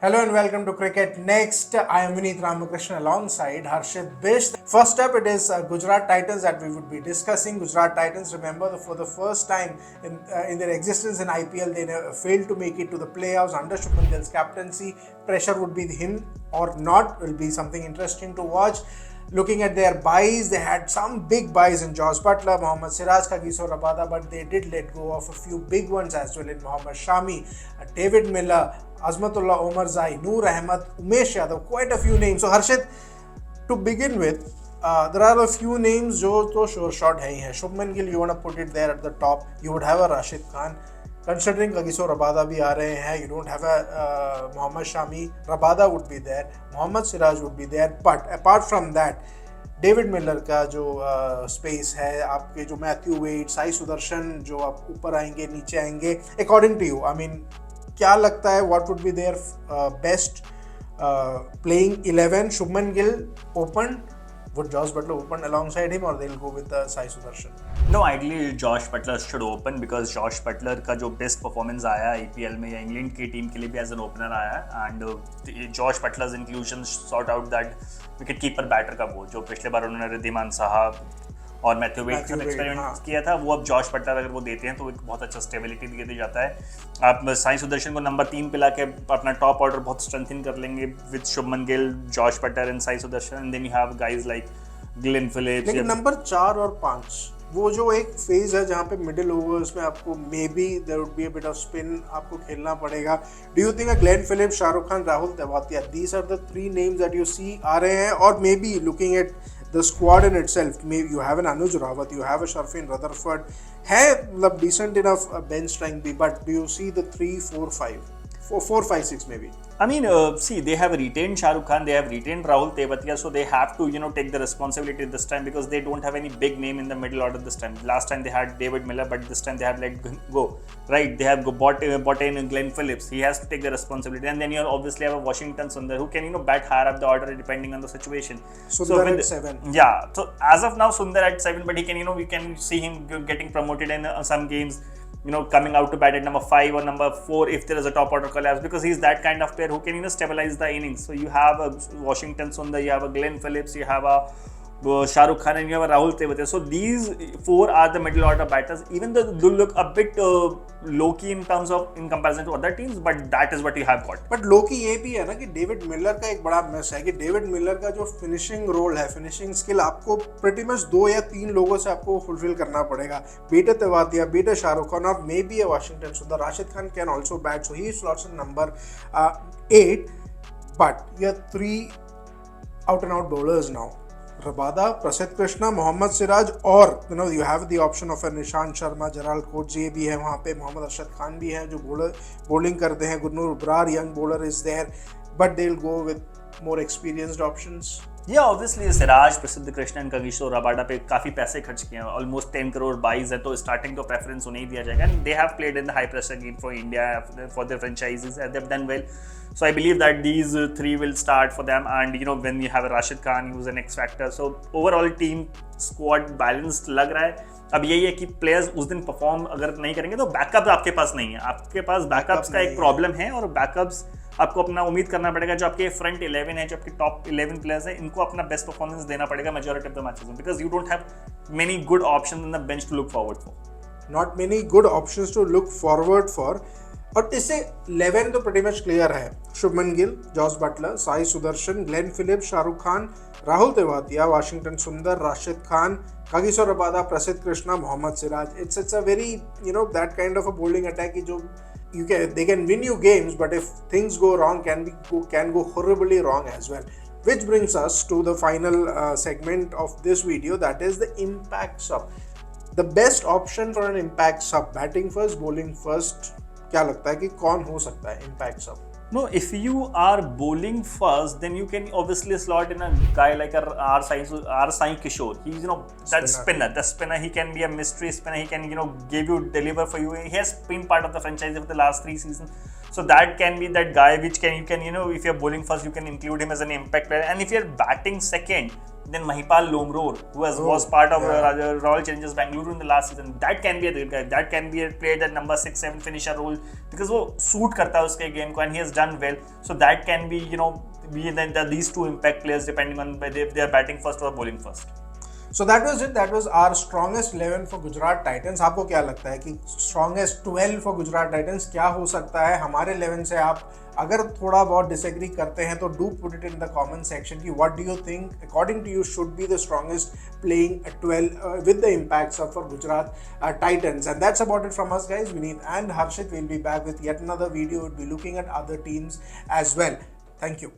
Hello and welcome to Cricket Next. I am Vineet Ramakrishnan alongside Harshit Bish. First up, it is Gujarat Titans that we would be discussing. Gujarat Titans, remember, for the first time in their existence in IPL, they failed to make it to the playoffs under Shubman Gill's captaincy. Pressure would be him or not will be something interesting to watch. Looking at their buys, they had some big buys in Jos Buttler, Mohammad Siraj, Kagiso Rabada, but they did let go of a few big ones as well in Mohammad Shami, David Miller, Azmatullah Omarzai, Noor Ahmed, Umesh Yadav, quite a few names. So Harshit, to begin with, there are a few names जो तो sure shot है ही हैं. Shubman Gill, you want to put it there at the top. You would have a Rashid Khan. Considering Kagiso Rabada भी आ रहे हैं, you don't have a Mohammad Shami. Rabada would be there. Mohammad Siraj would be there. But apart from that, David Miller का जो space है, आपके जो Matthew Wade, Sai Sudarshan जो आप ऊपर आएंगे नीचे आएंगे, according to you, I mean क्या लगता है what would be there best playing 11? Shubman Gill open, would Josh Butler open alongside him or they'll go with Sai Sudarshan? No, ideally Josh Butler should open because Josh Butler का जो best performance आया IPL में या England की team के लिए भी as an opener आया and Jos Buttler's inclusion sort out that wicket keeper batter का वो जो पिछले बार उन्होंने रिद्धिमान साहब और मैथ्यू वेड का एक्सपेरिमेंट किया था, वो अब जॉश बटलर अगर वो देते हैं तो एक बहुत अच्छा स्टेबिलिटी दिया जाता है. आप साई सुदर्शन को नंबर 3 पे लाके अपना टॉप ऑर्डर बहुत स्ट्रेंथन कर लेंगे with Shubman Gill, Jos Buttler and Sai Sudharsan and then you have guys like Glenn Phillips. लेकिन नंबर 4 और 5 वो जो एक फेज है जहाँ पे मिडिल ओवर्स में आपको maybe there would be a bit of spin आपको खेलना पड़ेगा. Do you think Glenn Phillips, Shahrukh Khan, Rahul Tewatia, these are the 3 names that you see आ रहे हैं? और maybe looking at the squad in itself, maybe you have an Anuj Rawat, you have a Sharfin Rutherford, है मतलब decent enough bench strength भी, but do you see the 3, 4, 5, 4, 5, 6 maybe? I mean, see, they have retained Shah Rukh Khan, they have retained Rahul Tewatia, so they have to, take the responsibility this time because they don't have any big name in the middle order this time. Last time they had David Miller, but this time they have let go, right? They have bought in Glenn Phillips. He has to take the responsibility, and then you obviously have a Washington Sundar who can, bat higher up the order depending on the situation. Sundar at 7. Yeah, so as of now, Sundar at 7, but he can, we can see him getting promoted in some games. Coming out to bat at number 5 or number 4 if there is a top order collapse because he's that kind of player who can stabilize the innings. So you have a Washington Sundar, you have a Glenn Phillips, you have a Shah Rukh Khan and you have a Rahul Tewatia. So these 4 are the middle order batters. Even though they look a bit low key in comparison to other teams, but that is what you have got. But low key ये भी है ना कि David Miller का एक बड़ा miss है कि डेविड मिलर का जो फिनिशिंग रोल है, फिनिशिंग स्किल आपको pretty much 2 या 3 लोगों से आपको फुलफिल करना पड़ेगा. बीट तेवातिया, बीट शाहरुख खान और may be a Washington Sundar. Rashid Khan can also bat, so he slots in number 8. But you have 3 out and out bowlers now. Rabada, Prasidh Krishna, Mohammad Siraj, और you have the option of a Nishant Sharma, Gerald Coetzee भी है वहाँ पे, मोहम्मद अरशद खान भी है जो bowling करते हैं, Gurnoor Brar, young bowler is there, but they'll go with more experienced options. Yeah, obviously Siraj, Prasidh Krishna and Kagiso Rabada पे काफी पैसे खर्च किए हैं, almost 10 crore buys है, तो starting तो preference उन्हें ही दिया जाएगा. And they have played in the high pressure game for India, for their franchises, and they've done well. So I believe that these 3 will start for them, and when you have a Rashid Khan who's an X factor, so overall team squad balanced लग रहा है. अब यही है कि players उस दिन perform अगर नहीं करेंगे तो बैकअप आपके पास नहीं है, आपके पास बैकअप्स का एक प्रॉब्लम है और बैकअप्स आपको अपना उम्मीद करना पड़ेगा. जो आपके फ्रंट 11 है, जो आपके टॉप 11 प्लेयर्स हैं, इनको अपना बेस्ट परफॉर्मेंस देना पड़ेगा मेजॉरिटी ऑफ द मैचेस में because you don't have many good options in the bench to look forward for. Not many good options to look forward for. और इससे 11 तो pretty much clear है. Shubman Gill, Jos Buttler, Sai Sudharsan, Glenn Phillips, Shahrukh Khan, Rahul Tewatia, Washington Sundar, Rashid Khan, Kagiso Rabada, प्रसिद्ध Krishna, Mohammad Siraj. It's a very that kind of a bowling attack की जो they can win you games, but if things go wrong, can go horribly wrong as well. Which brings us to the final segment of this video, that is the impact sub. The best option for an impact sub, batting first, bowling first, क्या लगता है कि कौन हो सकता है impact sub? No, if you are bowling first, then you can obviously slot in a guy like R. Sai Kishore. He's that spinner. The spinner, he can be a mystery spinner. He can deliver for you. He has been part of the franchise for the last 3 seasons. So that can be that guy which you can if you're bowling first, you can include him as an impact player. And if you're batting second, Then Mahipal Lomror, who was part of Royal Challengers Bangalore in the last season, that can be a great guy. That can be a player that number 6-7 finisher role, because वो suit करता है उसके game को and he has done well. So that can be, be these two impact players depending on whether they are batting first or bowling first. So that was it. That was our strongest 11 for Gujarat Titans. आपको क्या लगता है कि strongest 12 for Gujarat Titans क्या हो सकता है हमारे 11 से? आप अगर थोड़ा बहुत disagree करते हैं तो do put it in the comment section कि what do you think according to you should be the strongest playing 12 with the impacts of for Gujarat Titans. And that's about it from us, guys. Vineet and Harshit will be back with yet another video. We'll be looking at other teams as well. Thank you.